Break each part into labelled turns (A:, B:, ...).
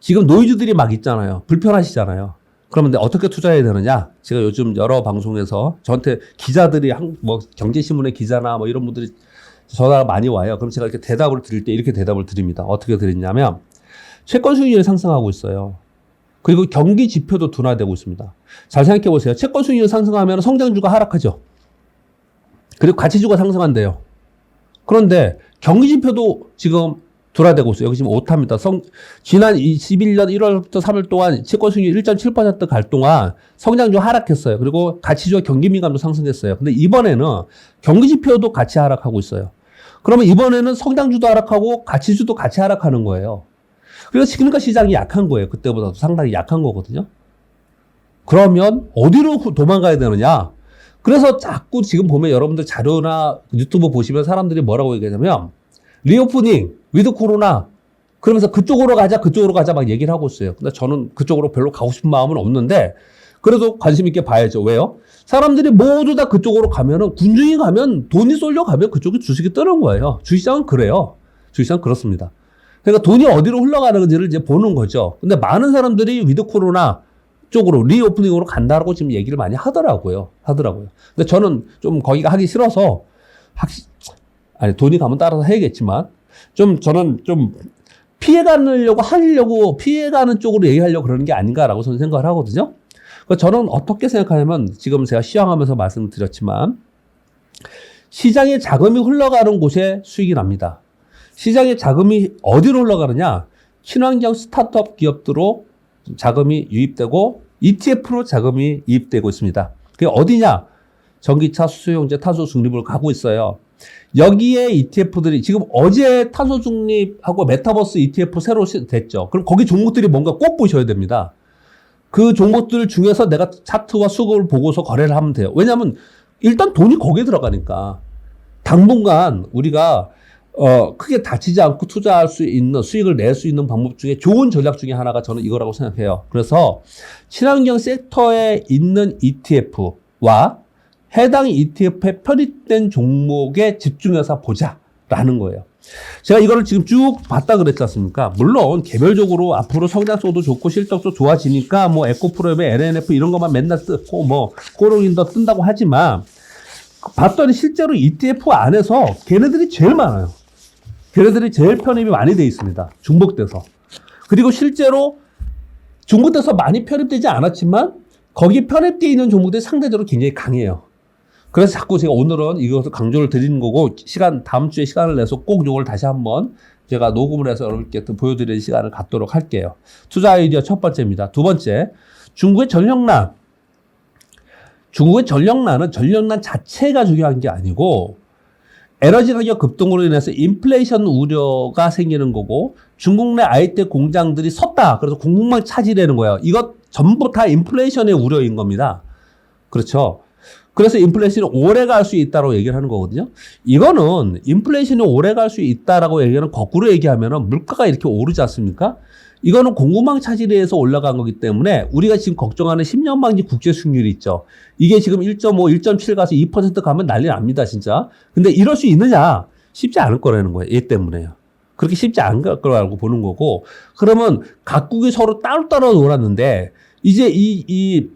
A: 지금 노이즈들이 막 있잖아요. 불편하시잖아요. 그러면 어떻게 투자해야 되느냐? 제가 요즘 여러 방송에서 저한테 기자들이 뭐 경제신문의 기자나 뭐 이런 분들이 전화가 많이 와요. 그럼 제가 이렇게 대답을 드릴 때 이렇게 대답을 드립니다. 어떻게 드리냐면 채권 수익률이 상승하고 있어요. 그리고 경기 지표도 둔화되고 있습니다. 잘 생각해 보세요. 채권 수익률이 상승하면 성장주가 하락하죠. 그리고 가치주가 상승한대요. 그런데 경기 지표도 지금 둔화되고 있어요. 여기 지금 오타입니다. 지난 21년 1월부터 3월 동안 채권 수익률 1.7% 갈 동안 성장주 하락했어요. 그리고 가치주와 경기 민감도 상승했어요. 근데 이번에는 경기 지표도 같이 하락하고 있어요. 그러면 이번에는 성장주도 하락하고 가치주도 같이 하락하는 거예요. 그러니까 시장이 약한 거예요. 그때보다도 상당히 약한 거거든요. 그러면 어디로 도망가야 되느냐? 그래서 자꾸 지금 보면 여러분들 자료나 유튜브 보시면 사람들이 뭐라고 얘기하냐면 리오프닝, 위드 코로나 그러면서 그쪽으로 가자 막 얘기를 하고 있어요. 근데 저는 그쪽으로 별로 가고 싶은 마음은 없는데 그래도 관심 있게 봐야죠. 왜요? 사람들이 모두 다 그쪽으로 가면은 군중이 가면 돈이 쏠려 가면 그쪽에 주식이 뜨는 거예요. 주식시장은 그래요. 주식시장은 그렇습니다. 그러니까 돈이 어디로 흘러가는지를 이제 보는 거죠. 근데 많은 사람들이 위드 코로나 쪽으로 리오프닝으로 간다라고 지금 얘기를 많이 하더라고요. 근데 저는 좀 거기가 하기 싫어서 돈이 가면 따라서 해야겠지만 저는 좀 피해가는 쪽으로 얘기하려고 그러는 게 아닌가라고 저는 생각을 하거든요. 저는 어떻게 생각하냐면 지금 제가 시황하면서 말씀드렸지만 시장에 자금이 흘러가는 곳에 수익이 납니다. 시장에 자금이 어디로 흘러가느냐? 친환경 스타트업 기업들로 자금이 유입되고 ETF로 자금이 유입되고 있습니다. 그게 어디냐? 전기차, 수소용제, 탄소 중립으로 가고 있어요. 여기에 ETF들이 지금 어제 탄소 중립하고 메타버스 ETF 새로 됐죠. 그럼 거기 종목들이 뭔가 꼭 보셔야 됩니다. 그 종목들 중에서 내가 차트와 수급을 보고서 거래를 하면 돼요. 왜냐하면 일단 돈이 거기에 들어가니까 당분간 우리가 크게 다치지 않고 투자할 수 있는 수익을 낼 수 있는 방법 중에 좋은 전략 중에 하나가 저는 이거라고 생각해요. 그래서 친환경 섹터에 있는 ETF와 해당 ETF에 편입된 종목에 집중해서 보자라는 거예요. 제가 이거를 지금 쭉 봤다 그랬지 않습니까? 물론 개별적으로 앞으로 성장성도 좋고 실적도 좋아지니까 뭐 에코프로엠의 LNF 이런 것만 맨날 뜨고 뭐 코롱인더 뜬다고 하지만 봤더니 실제로 ETF 안에서 걔네들이 제일 많아요. 걔네들이 제일 편입이 많이 돼 있습니다. 중복돼서. 그리고 실제로 중복돼서 많이 편입되지 않았지만 거기 편입되어 있는 종목들이 상대적으로 굉장히 강해요. 그래서 자꾸 제가 오늘은 이것을 강조를 드리는 거고 다음 주에 시간을 내서 꼭 이걸 다시 한번 제가 녹음을 해서 여러분께 보여드리는 시간을 갖도록 할게요. 투자 아이디어 첫 번째입니다. 두 번째, 중국의 전력난. 중국의 전력난 자체가 중요한 게 아니고 에너지 가격 급등으로 인해서 인플레이션 우려가 생기는 거고 중국 내 IT 공장들이 섰다. 그래서 공급망 차질되는 거예요. 이것 전부 다 인플레이션의 우려인 겁니다. 그렇죠. 그래서 인플레이션이 오래 갈 수 있다고 얘기를 하는 거거든요. 이거는 인플레이션이 오래 갈 수 있다라고 얘기하는 거꾸로 얘기하면은 물가가 이렇게 오르지 않습니까? 이거는 공급망 차질에 의해서 올라간 거기 때문에 우리가 지금 걱정하는 10년 만기 국제 수익률이 있죠. 이게 지금 1.5, 1.7 가서 2% 가면 난리 납니다, 진짜. 근데 이럴 수 있느냐? 쉽지 않을 거라는 거예요. 얘 때문에요. 그렇게 쉽지 않을 거라고 보는 거고. 그러면 각국이 서로 따로따로 놀았는데 이제 이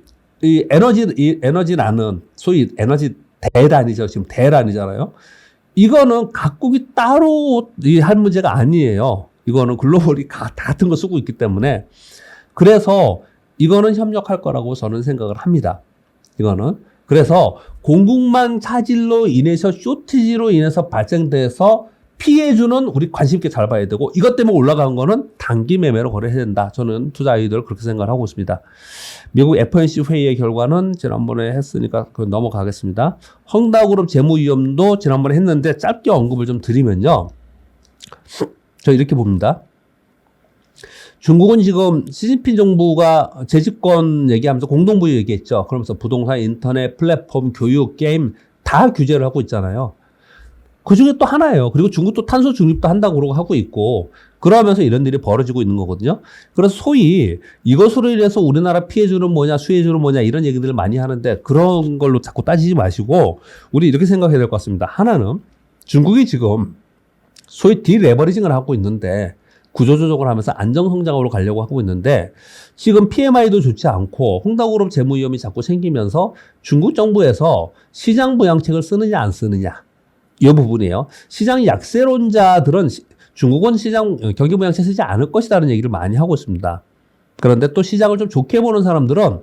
A: 에너지라는 소위 에너지 대란이죠. 지금 대란이잖아요. 이거는 각국이 따로 할 문제가 아니에요. 이거는 글로벌이 다 같은 거 쓰고 있기 때문에 그래서 이거는 협력할 거라고 저는 생각을 합니다. 이거는 그래서 공급망 차질로 인해서 쇼티지로 인해서 발생돼서 피해주는 우리 관심 있게 잘 봐야 되고 이것 때문에 올라간 거는 단기 매매로 거래해야 된다. 저는 투자 아이디어를 그렇게 생각을 하고 있습니다. 미국 FOMC 회의의 결과는 지난번에 했으니까 넘어가겠습니다. 헝다그룹 재무위험도 지난번에 했는데 짧게 언급을 좀 드리면요. 저 이렇게 봅니다. 중국은 지금 시진핑 정부가 재집권 얘기하면서 공동부유 얘기했죠. 그러면서 부동산, 인터넷, 플랫폼, 교육, 게임 다 규제를 하고 있잖아요. 그 중에 또 하나예요. 그리고 중국도 탄소 중립도 한다고 그러고 하고 있고 그러면서 이런 일이 벌어지고 있는 거거든요. 그래서 소위 이것으로 인해서 우리나라 피해주는 뭐냐 수혜주는 뭐냐 이런 얘기들을 많이 하는데 그런 걸로 자꾸 따지지 마시고 우리 이렇게 생각해야 될 것 같습니다. 하나는 중국이 지금 소위 디레버리징을 하고 있는데 구조조정을 하면서 안정성장으로 가려고 하고 있는데 지금 PMI도 좋지 않고 홍다그룹 재무 위험이 자꾸 생기면서 중국 정부에서 시장 부양책을 쓰느냐 안 쓰느냐 이 부분이에요. 시장 약세론자들은 중국은 시장 경기 부양책 쓰지 않을 것이라는 얘기를 많이 하고 있습니다. 그런데 또 시장을 좀 좋게 보는 사람들은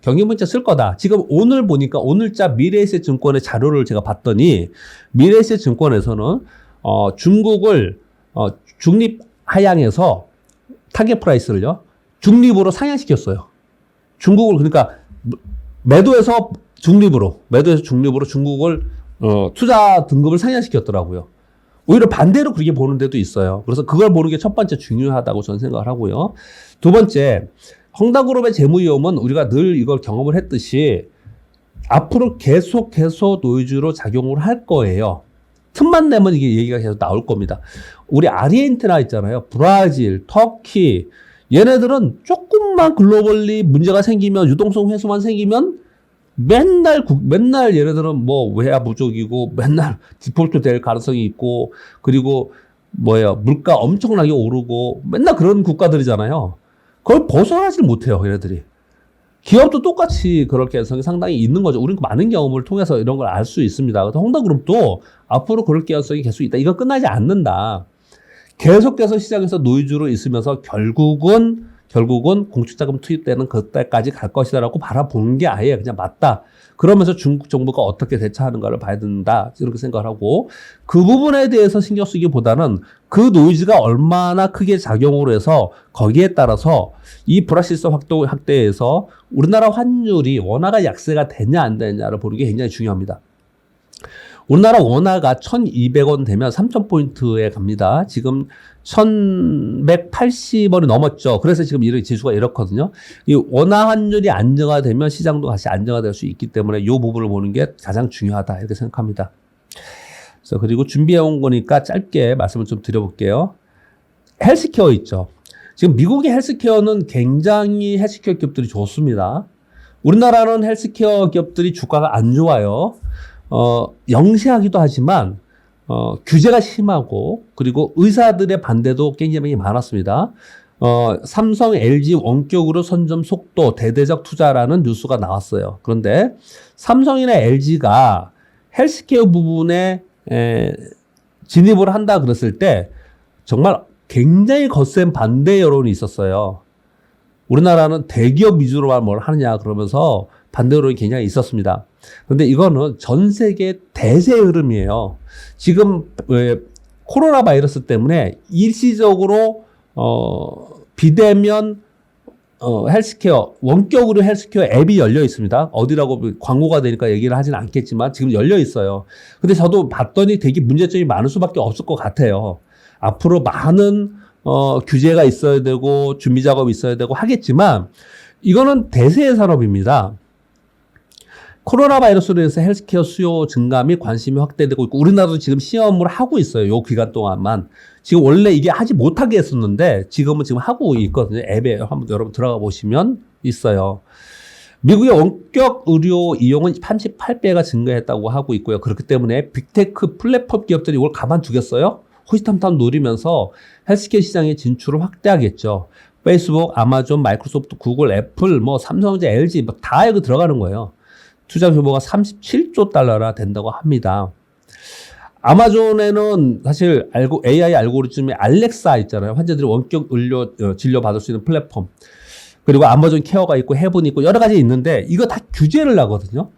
A: 경기 부양책 쓸 거다. 지금 오늘 보니까 오늘자 미래에셋 증권의 자료를 제가 봤더니 미래에셋 증권에서는 중국을 중립 하향에서 타겟 프라이스를요 중립으로 상향시켰어요. 중국을 그러니까 매도해서 중립으로 중국을 투자 등급을 상향시켰더라고요. 오히려 반대로 그렇게 보는 데도 있어요. 그래서 그걸 보는 게 첫 번째 중요하다고 저는 생각을 하고요. 두 번째, 헝다그룹의 재무 위험은 우리가 늘 이걸 경험을 했듯이 앞으로 계속해서 노이즈로 작용을 할 거예요. 틈만 내면 이게 얘기가 계속 나올 겁니다. 우리 아르헨티나 있잖아요. 브라질, 터키, 얘네들은 조금만 글로벌리 문제가 생기면 유동성 회수만 생기면 맨날 얘네들은 뭐 외화 부족이고 맨날 디폴트 될 가능성이 있고 그리고 물가 엄청나게 오르고 맨날 그런 국가들이잖아요. 그걸 벗어나질 못해요, 얘네들이. 기업도 똑같이 그럴 가능성이 상당히 있는 거죠. 우리는 많은 경험을 통해서 이런 걸 알 수 있습니다. 그래서 헝다그룹도 앞으로 그럴 가능성이 계속 있다. 이건 끝나지 않는다. 계속해서 시장에서 노이즈로 있으면서 결국은 공적자금 투입되는 그때까지 갈 것이다라고 바라보는 게 아예 그냥 맞다. 그러면서 중국 정부가 어떻게 대처하는가를 봐야 된다. 이렇게 생각을 하고 그 부분에 대해서 신경 쓰기보다는 그 노이즈가 얼마나 크게 작용을 해서 거기에 따라서 이 불확실성 확대에서 우리나라 환율이 원화가 약세가 되냐 안 되냐를 보는 게 굉장히 중요합니다. 우리나라 원화가 1,200원 되면 3,000포인트에 갑니다. 지금 1,180원이 넘었죠. 그래서 지금 이렇게 지수가 이렇거든요. 이 원화 환율이 안정화되면 시장도 다시 안정화될 수 있기 때문에 이 부분을 보는 게 가장 중요하다 이렇게 생각합니다. 그래서 그리고 준비해 온 거니까 짧게 말씀을 좀 드려볼게요. 헬스케어 있죠. 지금 미국의 헬스케어는 굉장히 헬스케어 기업들이 좋습니다. 우리나라는 헬스케어 기업들이 주가가 안 좋아요. 영세하기도 하지만 규제가 심하고 그리고 의사들의 반대도 굉장히 많았습니다. 삼성, LG 원격으로 선점 속도 대대적 투자라는 뉴스가 나왔어요. 그런데 삼성이나 LG가 헬스케어 부분에 진입을 한다 그랬을 때 정말 굉장히 거센 반대 여론이 있었어요. 우리나라는 대기업 위주로만 뭘 하느냐 그러면서 반대 여론이 굉장히 있었습니다. 그런데 이거는 전 세계 대세 흐름이에요. 지금 코로나 바이러스 때문에 일시적으로 비대면 헬스케어 원격으로 헬스케어 앱이 열려 있습니다. 어디라고 광고가 되니까 얘기를 하지는 않겠지만 지금 열려 있어요. 근데 저도 봤더니 되게 문제점이 많을 수밖에 없을 것 같아요. 앞으로 많은 규제가 있어야 되고 준비 작업이 있어야 되고 하겠지만 이거는 대세의 산업입니다. 코로나 바이러스로 인해서 헬스케어 수요 증가 및 관심이 확대되고 있고 우리나라도 지금 시험을 하고 있어요. 요 기간 동안만. 지금 원래 이게 하지 못하게 했었는데 지금은 지금 하고 있거든요. 앱에 한번 여러분 들어가 보시면 있어요. 미국의 원격 의료 이용은 38배가 증가했다고 하고 있고요. 그렇기 때문에 빅테크 플랫폼 기업들이 이걸 가만두겠어요? 호시탐탐 노리면서 헬스케어 시장의 진출을 확대하겠죠. 페이스북, 아마존, 마이크로소프트, 구글, 애플, 삼성전자, LG 다 여기 들어가는 거예요. 투자 규모가 37조 달러나 된다고 합니다. 아마존에는 사실 AI 알고리즘의 알렉사 있잖아요. 환자들이 원격 의료 진료 받을 수 있는 플랫폼. 그리고 아마존 케어가 있고 헤븐이 있고 여러 가지 있는데 이거 다 규제를 하거든요.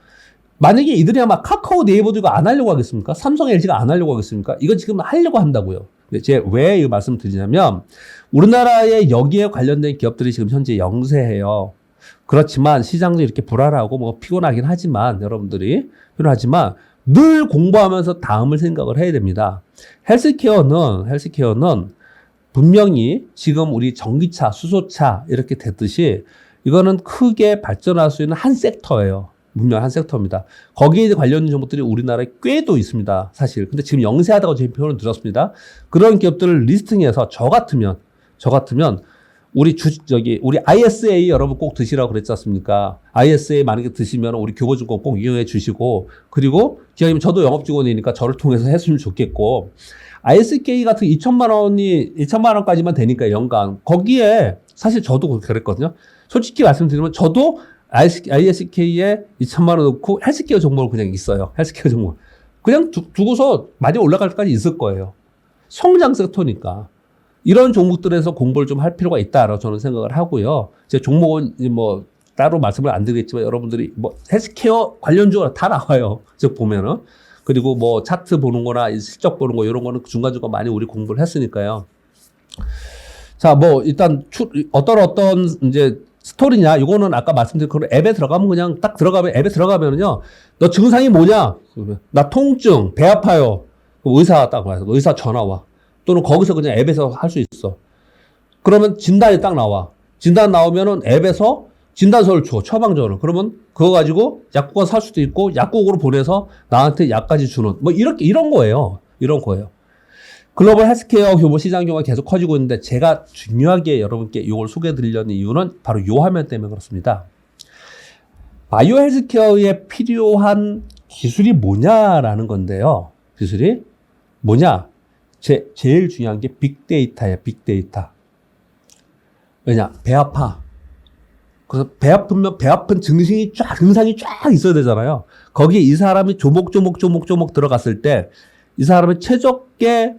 A: 만약에 이들이 아마 카카오 네이버도 이거 안 하려고 하겠습니까? 삼성, LG가 안 하려고 하겠습니까? 이거 지금 하려고 한다고요. 제가 왜 이 말씀을 드리냐면 우리나라의 여기에 관련된 기업들이 지금 현재 영세해요. 그렇지만 시장도 이렇게 불안하고 피곤하긴 하지만 여러분들이 필요하지만 늘 공부하면서 다음을 생각을 해야 됩니다. 헬스케어는 분명히 지금 우리 전기차, 수소차 이렇게 됐듯이 이거는 크게 발전할 수 있는 한 섹터예요. 분명 한 섹터입니다. 거기에 관련 정보들이 우리나라에 꽤도 있습니다. 사실. 근데 지금 영세하다고 제 표현을 들었습니다. 그런 기업들을 리스팅해서 저 같으면 우리 ISA 여러분 꼭 드시라고 그랬지 않습니까? ISA 만약에 드시면 우리 교보증권 꼭 이용해 주시고, 그리고 기왕이면 저도 영업직원이니까 저를 통해서 했으면 좋겠고, ISK 같은 2천만 원까지만 되니까 연간. 거기에 사실 저도 그랬거든요. 솔직히 말씀드리면 저도 ISK에 2천만 원 넣고 헬스케어 종목을 그냥 있어요. 헬스케어 종목. 그냥 두고서 많이 올라갈 때까지 있을 거예요. 성장 섹터니까. 이런 종목들에서 공부를 좀 할 필요가 있다라고 저는 생각을 하고요. 제 종목은 뭐 따로 말씀을 안 드리겠지만 여러분들이 뭐 헬스케어 관련주가 다 나와요. 즉 보면은. 그리고 뭐 차트 보는 거나 실적 보는 거 이런 거는 중간중간 많이 우리 공부를 했으니까요. 자, 뭐 일단 어떤 이제 스토리냐, 이거는 아까 말씀드린 그런 앱에 들어가면 그냥 딱 들어가면 앱에 들어가면은요, 너 증상이 뭐냐? 나 통증, 배 아파요. 의사 딱 와서 의사 전화 와. 또는 거기서 그냥 앱에서 할 수 있어. 그러면 진단이 딱 나와. 진단 나오면은 앱에서 진단서를 줘, 처방전을. 그러면 그거 가지고 약국가 살 수도 있고 약국으로 보내서 나한테 약까지 주는 뭐 이런 거예요. 이런 거예요. 글로벌 헬스케어 규모 시장 규모가 계속 커지고 있는데 제가 중요하게 여러분께 이걸 소개해 드리려는 이유는 바로 이 화면 때문에 그렇습니다. 바이오 헬스케어에 필요한 기술이 뭐냐라는 건데요. 기술이 뭐냐? 제일 중요한 게 빅데이터예요. 빅데이터. 왜냐? 배 아파. 그래서 배 아픈 증상이 쫙 있어야 되잖아요. 거기에 이 사람이 조목조목 들어갔을 때 이 사람의 최적의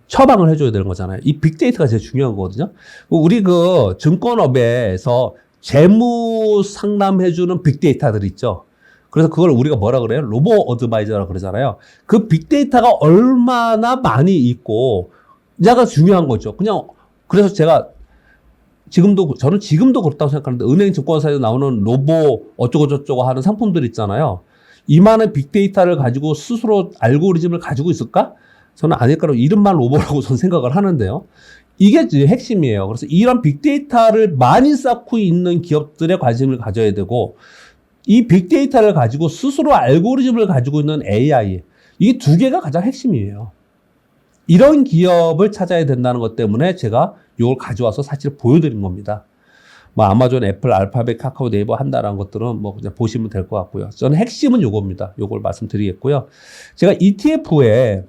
A: 처방을 해줘야 되는 거잖아요. 이 빅데이터가 제일 중요한 거거든요. 우리 그 증권업에서 재무 상담해주는 빅데이터들이 있죠. 그래서 그걸 우리가 뭐라 그래요? 로보 어드바이저라고 그러잖아요. 그 빅데이터가 얼마나 많이 있고, 이자가 중요한 거죠. 그냥, 그래서 저는 지금도 그렇다고 생각하는데, 은행 증권사에서 나오는 로보 어쩌고저쩌고 하는 상품들 있잖아요. 이만한 빅데이터를 가지고 스스로 알고리즘을 가지고 있을까? 저는 아닐 거라고 이름만 로보라고 저는 생각을 하는데요. 이게 이제 핵심이에요. 그래서 이런 빅데이터를 많이 쌓고 있는 기업들에 관심을 가져야 되고, 이 빅데이터를 가지고 스스로 알고리즘을 가지고 있는 AI, 이 두 개가 가장 핵심이에요. 이런 기업을 찾아야 된다는 것 때문에 제가 이걸 가져와서 사실 보여드린 겁니다. 뭐 아마존, 애플, 알파벳, 카카오, 네이버 한다라는 것들은 뭐 그냥 보시면 될 것 같고요. 저는 핵심은 요겁니다. 요걸 말씀드리겠고요. 제가 ETF에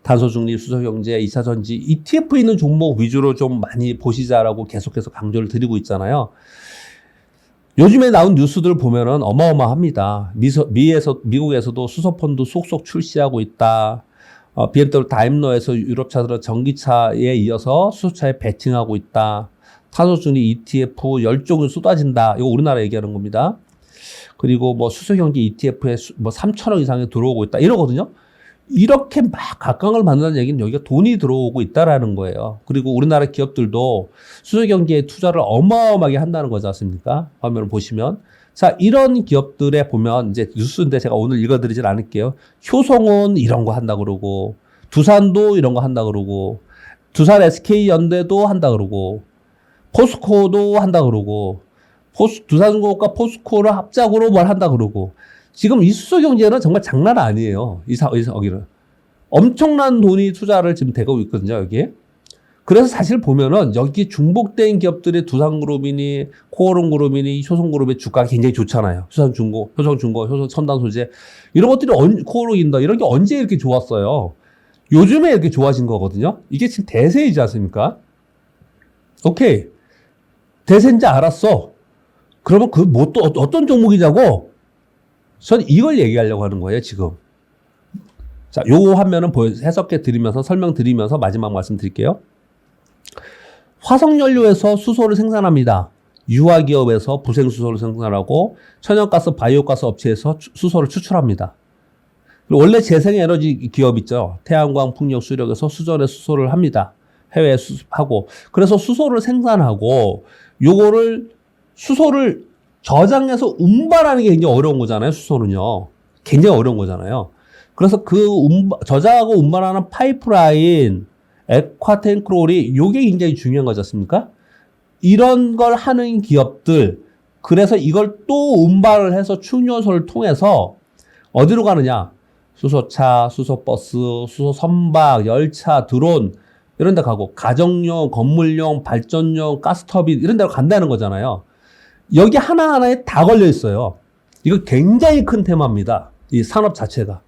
A: 탄소중립, 수소경제, 2차전지, ETF 있는 종목 위주로 좀 많이 보시자라고 계속해서 강조를 드리고 있잖아요. 요즘에 나온 뉴스들 보면은 어마어마합니다. 미국에서도 수소펀드 속속 출시하고 있다. BMW 다임러에서 유럽차들은 전기차에 이어서 수소차에 배팅하고 있다. 탄소중립 ETF 10종이 쏟아진다. 이거 우리나라 얘기하는 겁니다. 그리고 뭐 수소경제 ETF에 뭐 3천억 이상이 들어오고 있다. 이러거든요. 이렇게 막 각광을 받는다는 얘기는 여기가 돈이 들어오고 있다라는 거예요. 그리고 우리나라 기업들도 수소경제에 투자를 어마어마하게 한다는 거지 않습니까? 화면을 보시면. 자, 이런 기업들에 보면 이제 뉴스인데 제가 오늘 읽어드리진 않을게요. 효성은 이런 거 한다 그러고, 두산도 이런 거 한다 그러고, 두산 SK연대도 한다 그러고, 포스코도 한다 그러고, 두산중공업과 포스코를 합작으로 뭘 한다 그러고, 지금 이 수소경제는 정말 장난 아니에요. 여기는. 엄청난 돈이 투자를 지금 되고 있거든요, 여기에. 그래서 사실 보면은 여기 중복된 기업들의 두산그룹이니, 코오롱그룹이니, 효성그룹의 주가가 굉장히 좋잖아요. 효성중공, 효성첨단소재. 이런 것들이 코오롱인다. 이런 게 언제 이렇게 좋았어요? 요즘에 이렇게 좋아진 거거든요. 이게 지금 대세이지 않습니까? 오케이. 대세인지 알았어. 그러면 또 어떤 종목이냐고? 전 이걸 얘기하려고 하는 거예요, 지금. 자, 요 화면은 해석해 드리면서, 설명드리면서 마지막 말씀 드릴게요. 화석연료에서 수소를 생산합니다. 유화기업에서 부생수소를 생산하고, 천연가스, 바이오가스 업체에서 수소를 추출합니다. 원래 재생에너지 기업 있죠. 태양광, 풍력, 수력에서 수전에 수소를 합니다. 해외에 수입하고. 그래서 수소를 생산하고, 수소를 저장해서 운반하는 게 굉장히 어려운 거잖아요. 수소는요. 굉장히 어려운 거잖아요. 그래서 저장하고 운반하는 파이프라인, 액화탱크롤이 요게 굉장히 중요한 거지 않습니까? 이런 걸 하는 기업들, 그래서 이걸 또 운반을 해서 충전소를 통해서 어디로 가느냐? 수소차, 수소버스, 수소선박, 열차, 드론 이런 데 가고, 가정용, 건물용, 발전용, 가스터빈 이런 데로 간다는 거잖아요. 여기 하나하나에 다 걸려 있어요. 이거 굉장히 큰 테마입니다. 이 산업 자체가.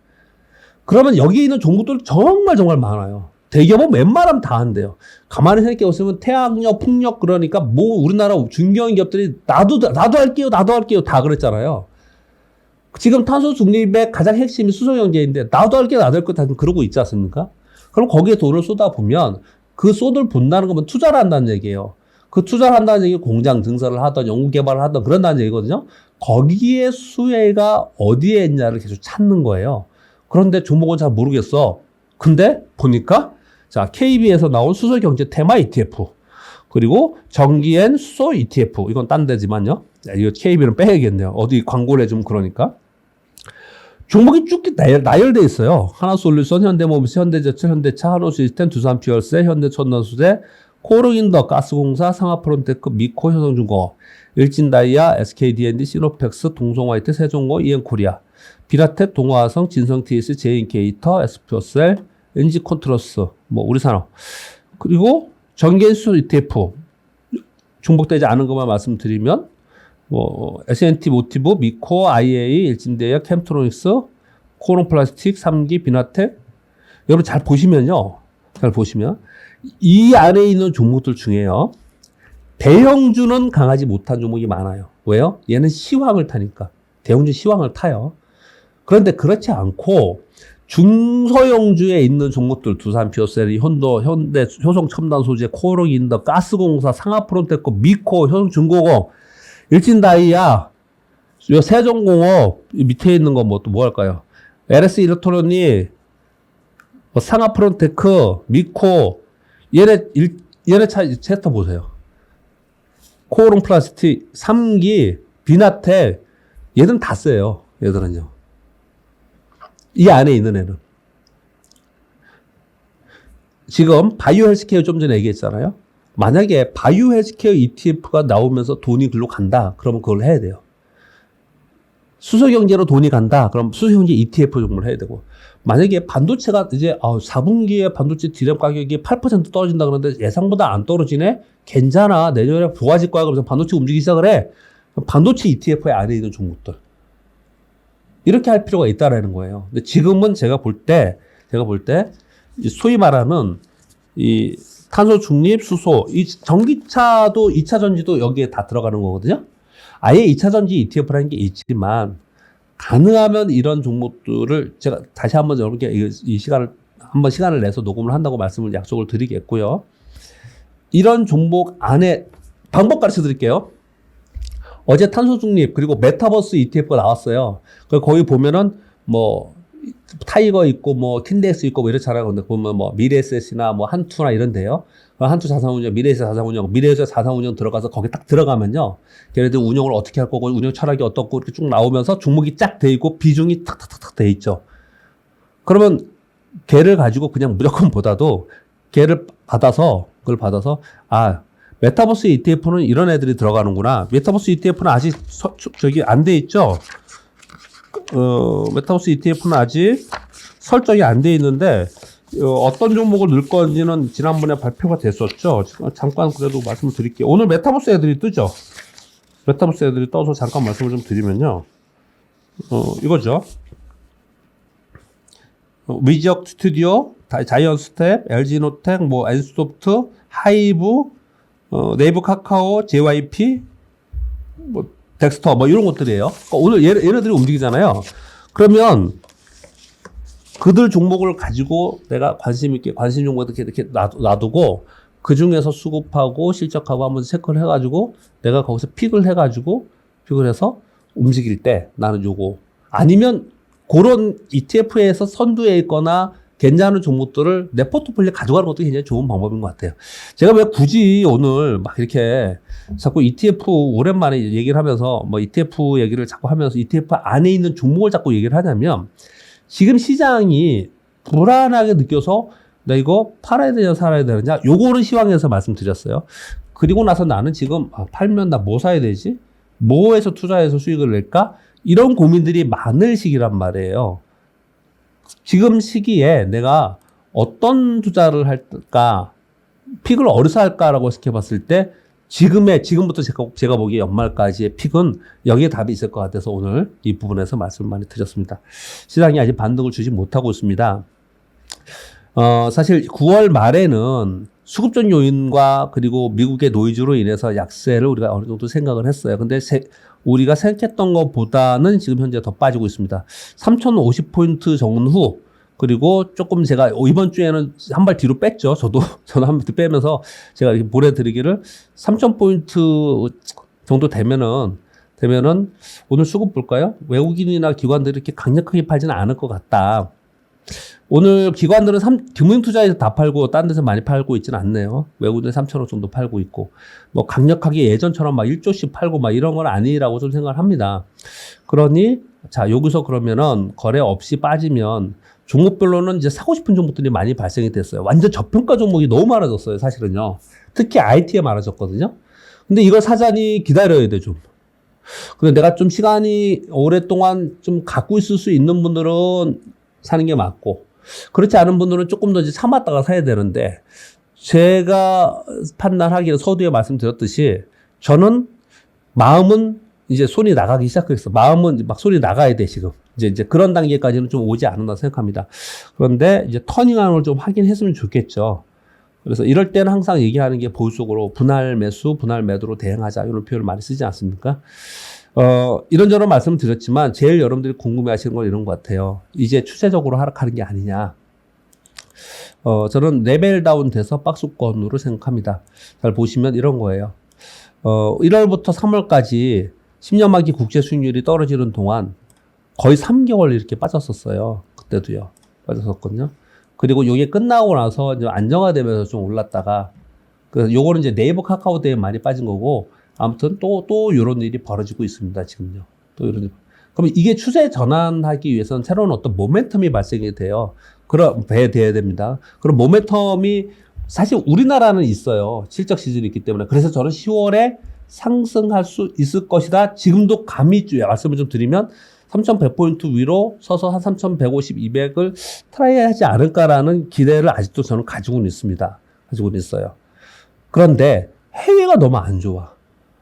A: 그러면 여기 있는 종목들 정말 많아요. 대기업은 웬만하면 다 한대요. 가만히 생각해 보시면 태양력, 풍력 그러니까 뭐 우리나라 중견 기업들이 나도 할게요 다 그랬잖아요. 지금 탄소 중립의 가장 핵심이 수소 경제인데 나도 할게요 다 그러고 있지 않습니까? 그럼 거기에 돈을 쏟아 보면 그 쏟을 본다는 거면 투자를 한다는 얘기예요. 그 투자를 한다는 얘기 공장 증설을 하던 연구 개발을 하던 그런다는 얘기거든요. 거기에 수혜가 어디에 있냐를 계속 찾는 거예요. 그런데 종목은 잘 모르겠어. 근데 보니까 자 KB에서 나온 수소경제 테마 ETF 그리고 정기엔 수소 ETF 이건 딴 데지만요. 이거 KB는 빼야겠네요. 어디 광고를 해주면 그러니까. 종목이 쭉 나열돼 있어요. 하나솔루션, 현대모비스, 현대제철, 현대차, 한호시스템, 두산퓨얼셀, 현대천연소재, 코르인더, 가스공사, 상하프론테크, 미코, 효성중공업, 일진다이아, SKD&D, 시노펙스, 동성화이트, 세종고, 이엔코리아, 비라텍, 동화화성, 진성TS, 제인케이터, SPO셀, NG콘트러스, 뭐 우리산업. 그리고 정기수 ETF 중복되지 않은 것만 말씀드리면 뭐 S&T 모티브, 미코, IA, 일진대야, 캠트로닉스, 코론플라스틱, 3기, 비나텍. 여러분 잘 보시면요. 잘 보시면 이 안에 있는 종목들 중에요. 대형주는 강하지 못한 종목이 많아요. 왜요? 얘는 시황을 타니까. 대형주 시황을 타요. 그런데 그렇지 않고 중소형주에 있는 종목들 두산퓨어셀이 현대 효성첨단소재, 코르인더, 가스공사, 상하프론테크, 미코, 효성중공업, 일진다이아, 요 세종공업 밑에 있는 건 뭐 또 뭐 할까요? LS 일렉트로닉, 뭐 상하프론테크, 미코, 얘네 챕터 보세요. 코오롱 플라스틱, 3기, 비나텍, 얘들은 다 써요. 얘들은요. 이 안에 있는 애는. 지금 바이오 헬스케어 좀 전에 얘기했잖아요. 만약에 바이오 헬스케어 ETF가 나오면서 돈이 글로 간다. 그러면 그걸 해야 돼요. 수소경제로 돈이 간다. 그럼 수소경제 ETF 종목을 해야 되고. 만약에 반도체가 이제 4분기에 반도체 디램 가격이 8% 떨어진다 그러는데 예상보다 안 떨어지네? 괜찮아. 내년에 좋아질 거야. 그러면서 반도체 움직이기 시작을 해. 반도체 ETF에 안에 있는 종목들. 이렇게 할 필요가 있다라는 거예요. 근데 지금은 제가 볼 때 소위 말하는 이 탄소 중립, 수소, 이 전기차도 2차 전지도 여기에 다 들어가는 거거든요. 아예 2차 전지 ETF라는 게 있지만 가능하면 이런 종목들을 제가 다시 한번 여러분께 이 시간을 한번 시간을 내서 녹음을 한다고 말씀을 약속을 드리겠고요. 이런 종목 안에 방법 가르쳐 드릴게요. 어제 탄소 중립 그리고 메타버스 ETF가 나왔어요. 거기 보면은 뭐 타이거 있고 뭐 킨덱스 있고 뭐 이렇잖아요. 근데 보면 뭐 미래에셋이나 뭐 한투나 이런데요. 한투 자산운용, 미래에셋 자산운용, 미래에셋 자산운용 들어가서 거기 딱 들어가면요. 걔네들 운용을 어떻게 할 거고 운용 철학이 어떻고 이렇게 쭉 나오면서 종목이 쫙 돼 있고 비중이 탁탁탁탁 돼 있죠. 그러면 걔를 가지고 그냥 무조건 보다도 걔를 받아서 그걸 받아서 메타버스 ETF는 이런 애들이 들어가는구나. 메타버스 ETF는 아직 저기 안 돼 있죠. 메타버스 ETF는 아직 설정이 안 돼 있는데 어떤 종목을 넣을 건지는 지난번에 발표가 됐었죠. 잠깐 그래도 말씀을 드릴게요. 오늘 메타버스 애들이 뜨죠. 메타버스 애들이 떠서 잠깐 말씀을 좀 드리면요. 이거죠. 위지역 스튜디오, 자이언스텝, LG노텍, 뭐 엔소프트, 하이브, 네이버 카카오, JYP, 뭐 덱스터 뭐 이런 것들이에요. 그러니까 오늘 얘네들이 움직이잖아요. 그러면 그들 종목을 가지고 내가 관심 종목을 이렇게 놔두고 그 중에서 수급하고 실적하고 한번 체크를 해가지고 내가 거기서 픽을 해서 움직일 때 나는 요거 아니면 그런 ETF에서 선두에 있거나 괜찮은 종목들을 내 포트폴리오에 가져가는 것도 굉장히 좋은 방법인 것 같아요. 제가 왜 굳이 오늘 막 이렇게 자꾸 ETF 오랜만에 얘기를 하면서 뭐 ETF 얘기를 자꾸 하면서 ETF 안에 있는 종목을 자꾸 얘기를 하냐면 지금 시장이 불안하게 느껴서 나 이거 팔아야 되냐 살아야 되느냐 요거는 시황에서 말씀드렸어요. 그리고 나서 나는 지금 팔면 나 뭐 사야 되지? 뭐에서 투자해서 수익을 낼까? 이런 고민들이 많을 시기란 말이에요. 지금 시기에 내가 어떤 투자를 할까, 픽을 어디서 할까라고 생각해 봤을 때 지금부터 제가 보기에 연말까지의 픽은 여기에 답이 있을 것 같아서 오늘 이 부분에서 말씀을 많이 드렸습니다. 시장이 아직 반등을 주지 못하고 있습니다. 사실 9월 말에는 수급적 요인과 그리고 미국의 노이즈로 인해서 약세를 우리가 어느 정도 생각을 했어요. 근데 우리가 생각했던 것보다는 지금 현재 더 빠지고 있습니다. 3,050포인트 전후 그리고 조금 제가 이번 주에는 한 발 뒤로 뺐죠. 저는 한 발 뒤로 빼면서 제가 이렇게 보내드리기를 3,000포인트 정도 되면은 오늘 수급 볼까요? 외국인이나 기관들이 이렇게 강력하게 팔지는 않을 것 같다. 오늘 기관들은 금융투자에서 다 팔고 딴 데서 많이 팔고 있지는 않네요. 외국인은 3,000원 정도 팔고 있고 뭐 강력하게 예전처럼 막 1조씩 팔고 막 이런 건 아니라고 좀 생각을 합니다. 그러니 자 여기서 그러면은 거래 없이 빠지면 종목별로는 이제 사고 싶은 종목들이 많이 발생이 됐어요. 완전 저평가 종목이 너무 많아졌어요, 사실은요. 특히 IT에 많아졌거든요. 근데 이걸 사자니 기다려야 돼, 좀. 근데 내가 좀 시간이 오랫동안 좀 갖고 있을 수 있는 분들은 사는 게 맞고, 그렇지 않은 분들은 조금 더 이제 참았다가 사야 되는데, 제가 판단하기는 서두에 말씀드렸듯이, 저는 마음은 이제 손이 나가기 시작했어. 마음은 막 손이 나가야 돼, 지금. 이제 그런 단계까지는 좀 오지 않았나 생각합니다. 그런데 이제 터닝하는 걸 좀 확인했으면 좋겠죠. 그래서 이럴 때는 항상 얘기하는 게 보수적으로 분할 매수, 분할 매도로 대응하자. 이런 표현을 많이 쓰지 않습니까? 이런저런 말씀을 드렸지만 제일 여러분들이 궁금해 하시는 건 이런 것 같아요. 이제 추세적으로 하락하는 게 아니냐. 저는 레벨 다운 돼서 박스권으로 생각합니다. 잘 보시면 이런 거예요. 1월부터 3월까지 10년 만기 국채 수익률이 떨어지는 동안 거의 3개월 이렇게 빠졌었어요. 그때도요. 빠졌었거든요. 그리고 이게 끝나고 나서 이제 안정화되면서 좀 올랐다가, 요거는 이제 네이버 카카오 때문에 많이 빠진 거고, 아무튼 또 이런 일이 벌어지고 있습니다. 지금요. 또 이런 일. 그럼 이게 추세 전환하기 위해서는 새로운 어떤 모멘텀이 발생이 돼요. 돼야 됩니다. 그럼 모멘텀이 사실 우리나라는 있어요. 실적 시즌이 있기 때문에. 그래서 저는 10월에 상승할 수 있을 것이다. 지금도 감히 말씀을 좀 드리면 3,100포인트 위로 서서 한 3,150, 200을 트라이 하지 않을까라는 기대를 아직도 저는 가지고는 있습니다. 가지고는 있어요. 그런데 해외가 너무 안 좋아.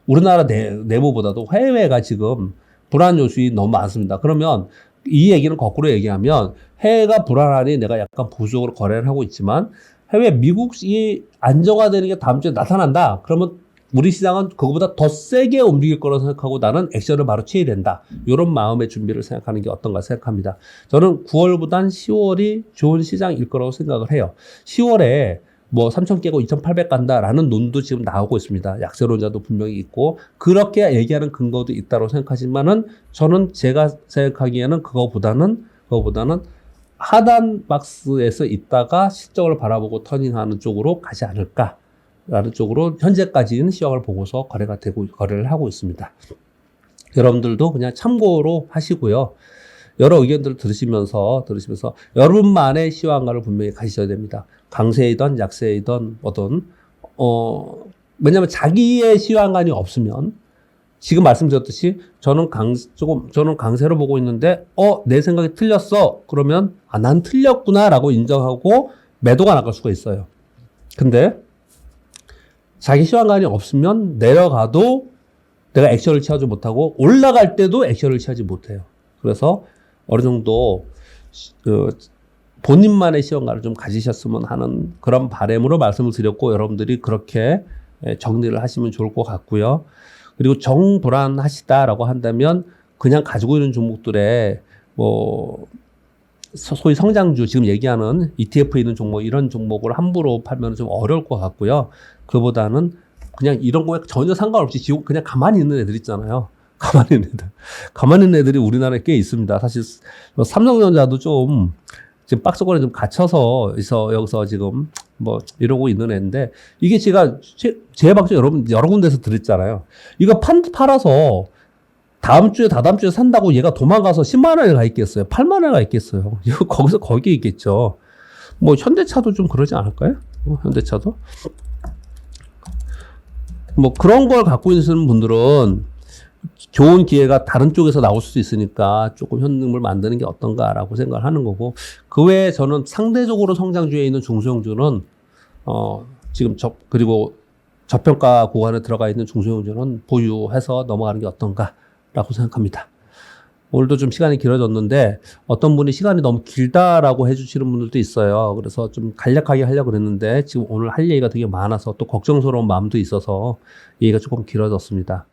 A: 우리나라 내부보다도 해외가 지금 불안 요소이 너무 많습니다. 그러면 이 얘기는 거꾸로 얘기하면 해외가 불안하니 내가 약간 보수적으로 거래를 하고 있지만 해외 미국이 안정화되는 게 다음 주에 나타난다. 그러면 우리 시장은 그거보다 더 세게 움직일 거라고 생각하고 나는 액션을 바로 취해야 된다. 이런 마음의 준비를 생각하는 게 어떤가 생각합니다. 저는 9월보단 10월이 좋은 시장일 거라고 생각을 해요. 10월에 뭐 3,000 깨고 2,800 간다라는 논도 지금 나오고 있습니다. 약세론자도 분명히 있고 그렇게 얘기하는 근거도 있다고 생각하지만은 저는 제가 생각하기에는 그거보다는 하단 박스에서 있다가 실적을 바라보고 터닝하는 쪽으로 가지 않을까. 라는 쪽으로 현재까지는 시황을 보고서 거래를 하고 있습니다. 여러분들도 그냥 참고로 하시고요. 여러 의견들을 들으시면서 여러분만의 시황관을 분명히 가지셔야 됩니다. 강세이든 약세이든 왜냐면 자기의 시황관이 없으면 지금 말씀드렸듯이 저는 강세로 보고 있는데 내 생각이 틀렸어. 그러면 난 틀렸구나라고 인정하고 매도가 나갈 수가 있어요. 근데 자기 시황관이 없으면 내려가도 내가 액션을 취하지 못하고 올라갈 때도 액션을 취하지 못해요. 그래서 어느 정도 본인만의 시황관을 좀 가지셨으면 하는 그런 바람으로 말씀을 드렸고 여러분들이 그렇게 정리를 하시면 좋을 것 같고요. 그리고 정불안하시다라고 한다면 그냥 가지고 있는 종목들에 소위 성장주 지금 얘기하는 ETF에 있는 종목 이런 종목을 함부로 팔면 좀 어려울 것 같고요. 그보다는 그냥 이런 거에 전혀 상관없이 그냥 가만히 있는 애들 있잖아요. 가만히 있는 애들이 우리나라에 꽤 있습니다. 사실 삼성전자도 좀 지금 박스권에 좀 갇혀서 여기서 지금 이러고 있는 애인데 이게 제가 제 방송 여러 군데서 드렸잖아요. 이거 팔아서 다다음 주에 산다고 얘가 도망가서 10만 원에 가 있겠어요? 8만 원에 가 있겠어요? 이거 거기 있겠죠. 현대차도 좀 그러지 않을까요? 현대차도? 그런 걸 갖고 있는 분들은 좋은 기회가 다른 쪽에서 나올 수도 있으니까 조금 현금을 만드는 게 어떤가라고 생각을 하는 거고, 그 외에 저는 상대적으로 성장주에 있는 중소형주는, 그리고 저평가 구간에 들어가 있는 중소형주는 보유해서 넘어가는 게 어떤가라고 생각합니다. 오늘도 좀 시간이 길어졌는데 어떤 분이 시간이 너무 길다라고 해주시는 분들도 있어요. 그래서 좀 간략하게 하려고 그랬는데 지금 오늘 할 얘기가 되게 많아서 또 걱정스러운 마음도 있어서 얘기가 조금 길어졌습니다.